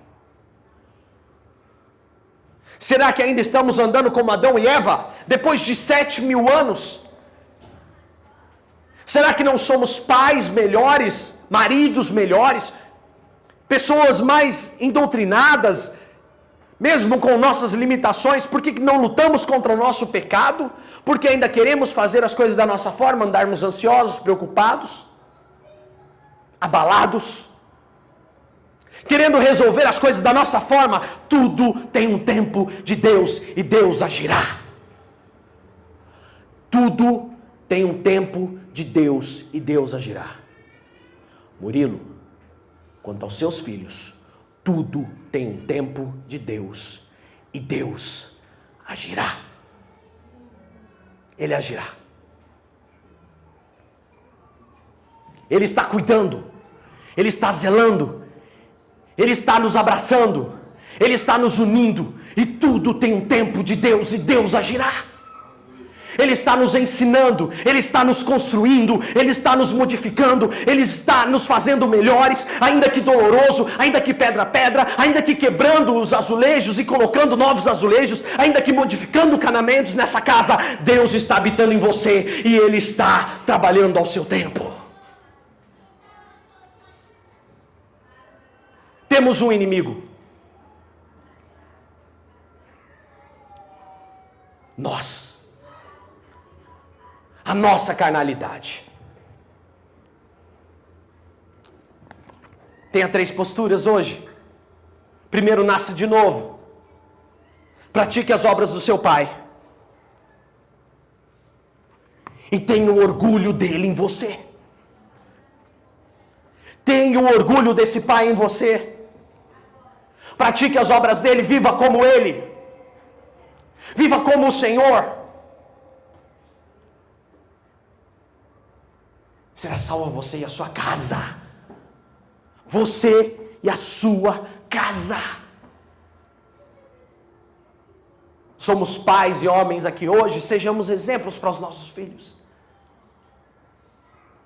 Speaker 1: Será que ainda estamos andando como Adão e Eva, depois de 7.000 anos? Será que não somos pais melhores, maridos melhores, pessoas mais doutrinadas, mesmo com nossas limitações? Por que não lutamos contra o nosso pecado? Porque ainda queremos fazer as coisas da nossa forma, andarmos ansiosos, preocupados, abalados, querendo resolver as coisas da nossa forma. Tudo tem um tempo de Deus e Deus agirá. Tudo tem um tempo de Deus e Deus agirá. Murilo, quanto aos seus filhos, tudo tem um tempo de Deus e Deus agirá. Ele agirá. Ele está cuidando, Ele está zelando, Ele está nos abraçando, Ele está nos unindo, e tudo tem um tempo de Deus e Deus agirá. Ele está nos ensinando, Ele está nos construindo, Ele está nos modificando, Ele está nos fazendo melhores, ainda que doloroso, ainda que pedra a pedra, ainda que quebrando os azulejos e colocando novos azulejos, ainda que modificando canamentos nessa casa. Deus está habitando em você e Ele está trabalhando ao seu tempo. Temos um inimigo. Nós. A nossa carnalidade. Tenha 3 posturas hoje. Primeiro, nasça de novo. Pratique as obras do seu pai. E tenha o orgulho dele em você. Tenha o orgulho desse pai em você. Pratique as obras dele, viva como ele. Viva como o Senhor. Será salva você e a sua casa. Você e a sua casa. Somos pais e homens aqui hoje, sejamos exemplos para os nossos filhos.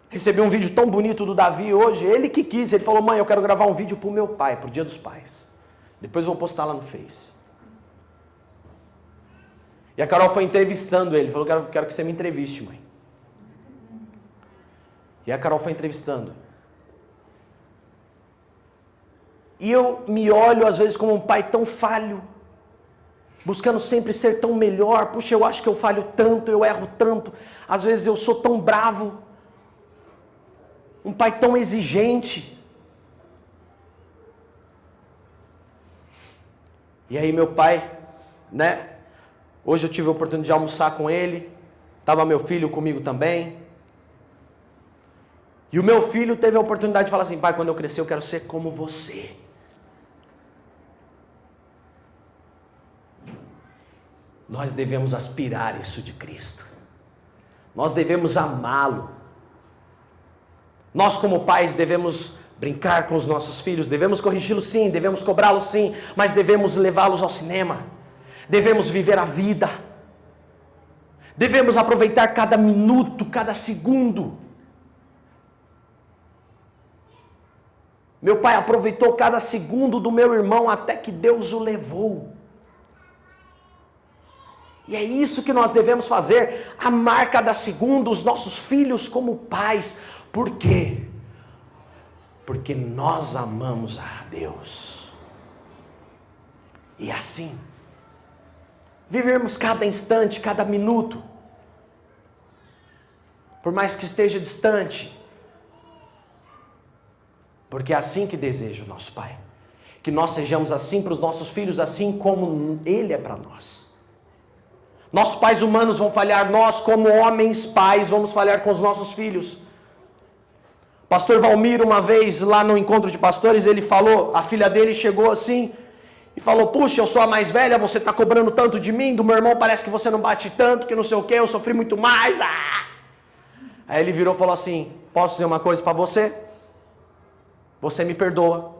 Speaker 1: Recebi um vídeo tão bonito do Davi hoje, ele que quis, ele falou: mãe, eu quero gravar um vídeo para o meu pai, para o Dia dos Pais. Depois eu vou postar lá no Face. E a Carol foi entrevistando ele, falou: quero que você me entreviste, mãe. E a Carol foi entrevistando. E eu me olho às vezes como um pai tão falho, buscando sempre ser tão melhor. Puxa, eu acho que eu falho tanto, eu erro tanto. Às vezes eu sou tão bravo. Um pai tão exigente. E aí meu pai, hoje eu tive a oportunidade de almoçar com ele. Estava meu filho comigo também. E o meu filho teve a oportunidade de falar assim: pai, quando eu crescer eu quero ser como você. nós devemos aspirar isso de Cristo. Nós devemos amá-lo. Nós, como pais, devemos brincar com os nossos filhos, devemos corrigi-los sim, devemos cobrá-los sim, mas devemos levá-los ao cinema, devemos viver a vida, devemos aproveitar cada minuto, cada segundo. Meu pai aproveitou cada segundo do meu irmão até que Deus o levou. E é isso que nós devemos fazer, amar cada segundo os nossos filhos como pais. Por quê? Porque nós amamos a Deus. E assim, vivermos cada instante, cada minuto, por mais que esteja distante, porque é assim que deseja o nosso Pai. Que nós sejamos assim para os nossos filhos, assim como Ele é para nós. Nossos pais humanos vão falhar, nós como homens, pais, vamos falhar com os nossos filhos. Pastor Valmir, uma vez lá no encontro de pastores, ele falou, a filha dele chegou assim e falou: puxa, eu sou a mais velha, você está cobrando tanto de mim, do meu irmão parece que você não bate tanto, que não sei o que, eu sofri muito mais. Aí ele virou e falou assim: posso dizer uma coisa para você? Você me perdoa,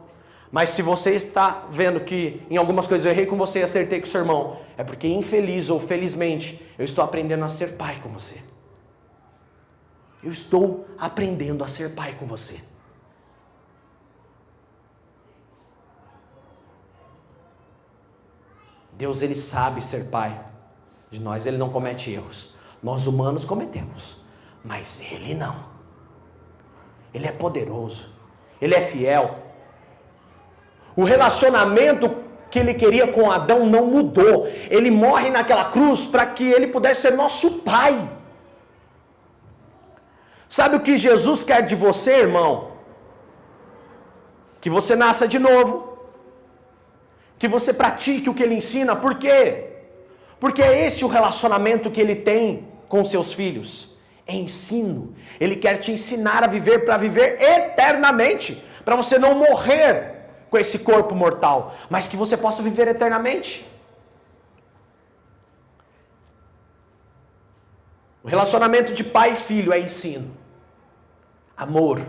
Speaker 1: mas se você está vendo que em algumas coisas eu errei com você e acertei com o seu irmão, é porque infeliz ou felizmente eu estou aprendendo a ser pai com você. Eu estou aprendendo a ser pai com você. Deus, Ele sabe ser pai de nós, Ele não comete erros. Nós humanos cometemos, mas Ele não. Ele é poderoso, Ele é fiel. O relacionamento que Ele queria com Adão não mudou. Ele morre naquela cruz para que Ele pudesse ser nosso pai. Sabe o que Jesus quer de você, irmão? Que você nasça de novo. Que você pratique o que Ele ensina. Por quê? Porque é esse o relacionamento que Ele tem com seus filhos. É ensino. Ele quer te ensinar a viver para viver eternamente. Para você não morrer com esse corpo mortal, mas que você possa viver eternamente. O relacionamento de pai e filho é ensino. Amor.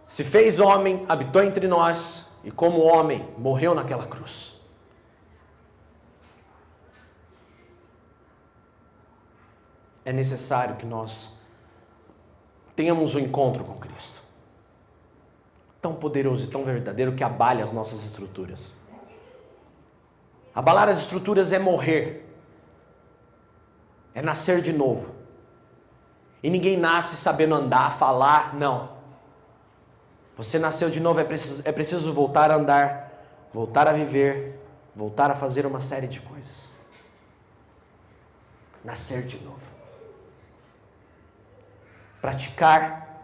Speaker 1: Se fez homem, habitou entre nós, e como homem, morreu naquela cruz. É necessário que nós tenhamos um encontro com Cristo. Tão poderoso e tão verdadeiro que abale as nossas estruturas. Abalar as estruturas é morrer. É nascer de novo. E ninguém nasce sabendo andar, falar, não. Você nasceu de novo, é preciso voltar a andar, voltar a viver, voltar a fazer uma série de coisas. Nascer de novo. Praticar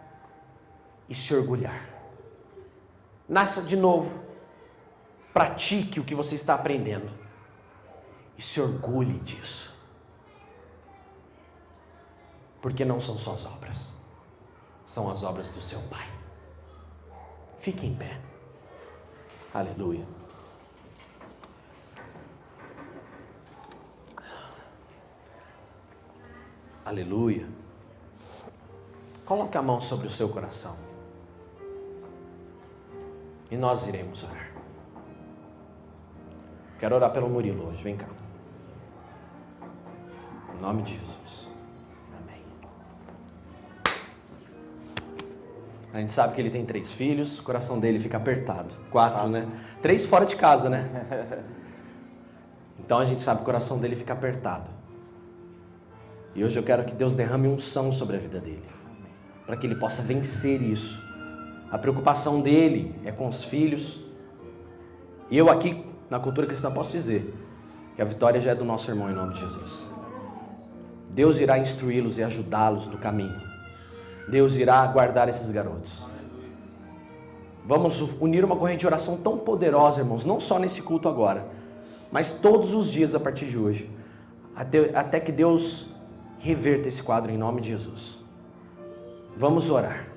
Speaker 1: e se orgulhar. Nasça de novo. Pratique o que você está aprendendo. E se orgulhe disso. Porque não são suas obras. São as obras do seu Pai. Fique em pé. Aleluia. Aleluia. Coloque a mão sobre o seu coração. E nós iremos orar. Quero orar pelo Murilo hoje. Vem cá. Em nome de Jesus. Amém. A gente sabe que ele tem 3 filhos. O coração dele fica apertado. 4, né? 3 fora de casa, né? Então a gente sabe que o coração dele fica apertado. E hoje eu quero que Deus derrame unção sobre a vida dele. Para que ele possa vencer isso. A preocupação dele é com os filhos. E eu aqui, na cultura cristã, posso dizer que a vitória já é do nosso irmão, em nome de Jesus. Deus irá instruí-los e ajudá-los no caminho. Deus irá guardar esses garotos. Vamos unir uma corrente de oração tão poderosa, irmãos, não só nesse culto agora, mas todos os dias a partir de hoje, até que Deus reverta esse quadro em nome de Jesus. Vamos orar.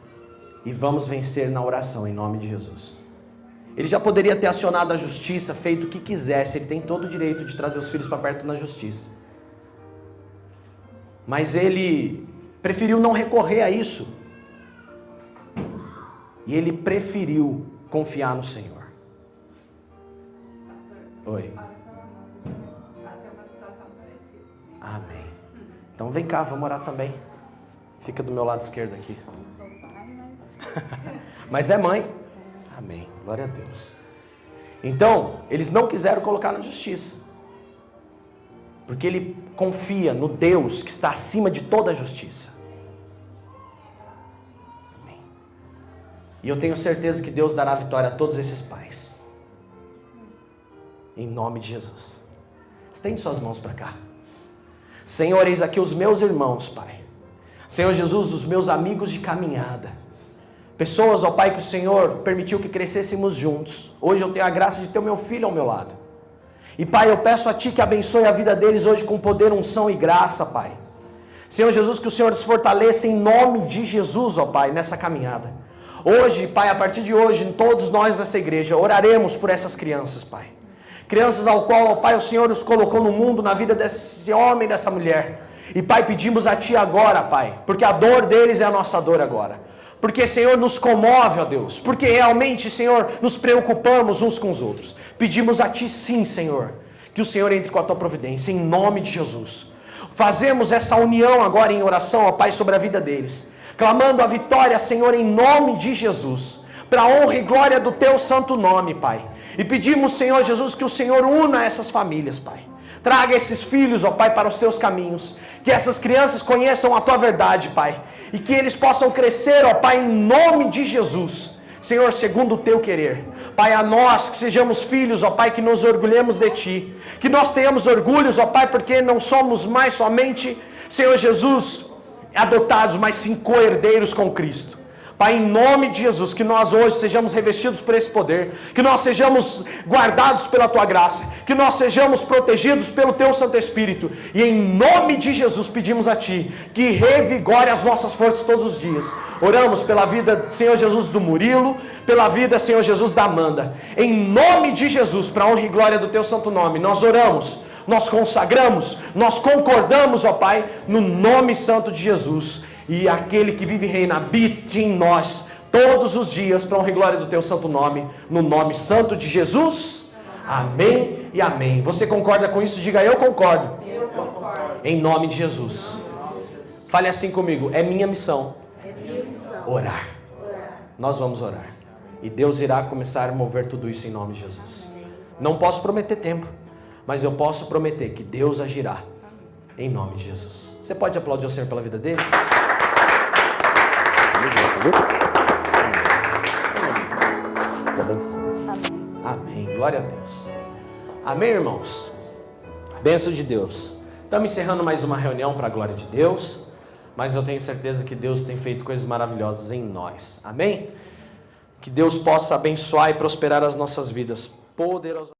Speaker 1: E vamos vencer na oração, em nome de Jesus. Ele já poderia ter acionado a justiça, feito o que quisesse. Ele tem todo o direito de trazer os filhos para perto na justiça. Mas ele preferiu não recorrer a isso. E ele preferiu confiar no Senhor.
Speaker 2: Pastor,
Speaker 1: Oi.
Speaker 2: tem uma situação parecida.
Speaker 1: Amém. Então vem cá, vamos orar também. Fica do meu lado esquerdo aqui.
Speaker 2: Não sou pai, mas...
Speaker 1: Mas é mãe. Amém. Glória a Deus. Então, eles não quiseram colocar na justiça. Porque ele confia no Deus que está acima de toda a justiça. Amém. E eu tenho certeza que Deus dará vitória a todos esses pais. Em nome de Jesus. Estende suas mãos para cá. Senhor, eis aqui os meus irmãos, Pai. Senhor Jesus, os meus amigos de caminhada. Pessoas, ó Pai, que o Senhor permitiu que crescêssemos juntos. Hoje eu tenho a graça de ter o meu filho ao meu lado. E Pai, eu peço a Ti que abençoe a vida deles hoje com poder, unção e graça, Pai. Senhor Jesus, que o Senhor os fortaleça em nome de Jesus, ó Pai, nessa caminhada. Hoje, Pai, a partir de hoje, todos nós nessa igreja, oraremos por essas crianças, Pai. Crianças ao qual, ó Pai, o Senhor os colocou no mundo, na vida desse homem e dessa mulher. E Pai, pedimos a Ti agora, Pai, porque a dor deles é a nossa dor agora. Porque, Senhor, nos comove, ó Deus. Porque realmente, Senhor, nos preocupamos uns com os outros. Pedimos a Ti sim, Senhor, que o Senhor entre com a Tua providência, em nome de Jesus. Fazemos essa união agora em oração, ó Pai, sobre a vida deles. Clamando a vitória, Senhor, em nome de Jesus. Para a honra e glória do Teu santo nome, Pai. E pedimos, Senhor Jesus, que o Senhor una essas famílias, Pai. Traga esses filhos, ó Pai, para os Teus caminhos. Que essas crianças conheçam a Tua verdade, Pai. E que eles possam crescer, ó Pai, em nome de Jesus. Senhor, segundo o Teu querer. Pai, a nós que sejamos filhos, ó Pai, que nos orgulhemos de Ti. Que nós tenhamos orgulhos, ó Pai, porque não somos mais somente, Senhor Jesus, adotados, mas sim co-herdeiros com Cristo. Pai, em nome de Jesus, que nós hoje sejamos revestidos por esse poder, que nós sejamos guardados pela Tua graça, que nós sejamos protegidos pelo Teu Santo Espírito, e em nome de Jesus pedimos a Ti, que revigore as nossas forças todos os dias. Oramos pela vida, Senhor Jesus, do Murilo, pela vida, Senhor Jesus, da Amanda. Em nome de Jesus, para a honra e glória do Teu Santo nome, nós oramos, nós consagramos, nós concordamos, ó Pai, no nome santo de Jesus. E aquele que vive e reina, habite em nós todos os dias, para a honra e glória do Teu santo nome, no nome santo de Jesus. Amém e amém. Você concorda com isso? Diga, eu concordo.
Speaker 2: Eu concordo.
Speaker 1: Em nome de Jesus. Fale assim comigo, é minha missão orar. Nós vamos orar. E Deus irá começar a mover tudo isso em nome de Jesus. Não posso prometer tempo, mas eu posso prometer que Deus agirá em nome de Jesus. Você pode aplaudir o Senhor pela vida deles? Amém. Glória a Deus. Amém, irmãos? Bênção de Deus. Estamos encerrando mais uma reunião para a glória de Deus, mas eu tenho certeza que Deus tem feito coisas maravilhosas em nós. Amém? Que Deus possa abençoar e prosperar as nossas vidas poderosamente.